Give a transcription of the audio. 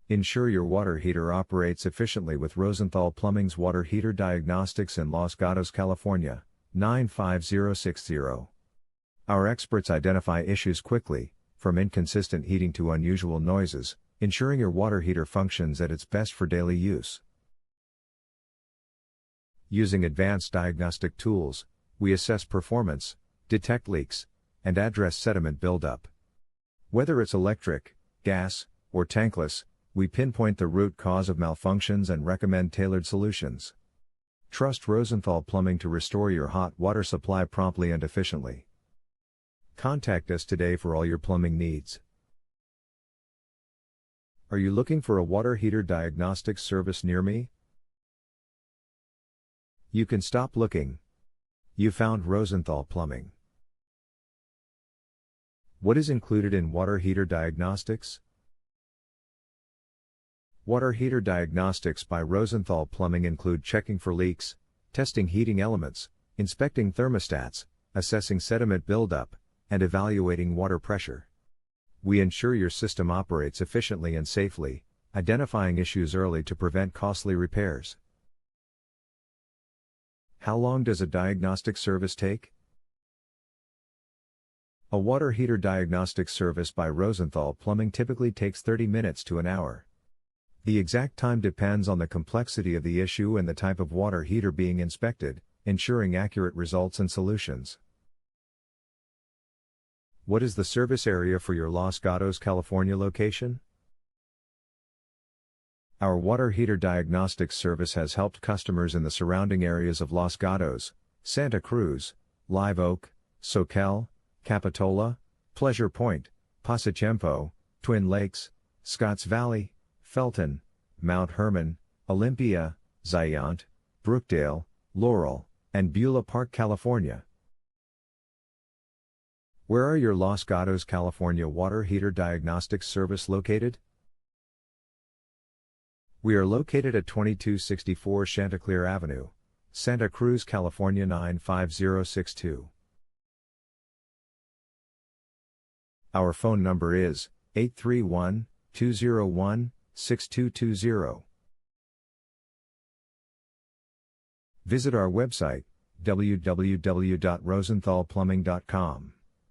Ensure your water heater operates efficiently with Rosenthal Plumbing's Water Heater Diagnostics in Los Gatos, California, 95060. Our experts identify issues quickly, from inconsistent heating to unusual noises, ensuring your water heater functions at its best for daily use. Using advanced diagnostic tools, we assess performance, detect leaks, and address sediment buildup. Whether it's electric, gas, or tankless, we pinpoint the root cause of malfunctions and recommend tailored solutions. Trust Rosenthal Plumbing to restore your hot water supply promptly and efficiently. Contact us today for all your plumbing needs. Are you looking for a water heater diagnostics service near me? You can stop looking. You found Rosenthal Plumbing. What is included in water heater diagnostics? Water heater diagnostics by Rosenthal Plumbing include checking for leaks, testing heating elements, inspecting thermostats, assessing sediment buildup, and evaluating water pressure. We ensure your system operates efficiently and safely, identifying issues early to prevent costly repairs. How long does a diagnostic service take? A water heater diagnostic service by Rosenthal Plumbing typically takes 30 minutes to an hour. The exact time depends on the complexity of the issue and the type of water heater being inspected, ensuring accurate results and solutions. What is the service area for your Los Gatos, California location? Our water heater diagnostics service has helped customers in the surrounding areas of Los Gatos, Santa Cruz, Live Oak, Soquel, Capitola, Pleasure Point, Pasatiempo, Twin Lakes, Scotts Valley, Felton, Mount Hermon, Olympia, Ziont, Brookdale, Laurel, and Beulah Park, California. Where are your Los Gatos, California water heater diagnostics service located? We are located at 2264 Chanticleer Avenue, Santa Cruz, California 95062. Our phone number is 831-201-6220. Visit our website, www.rosenthalplumbing.com.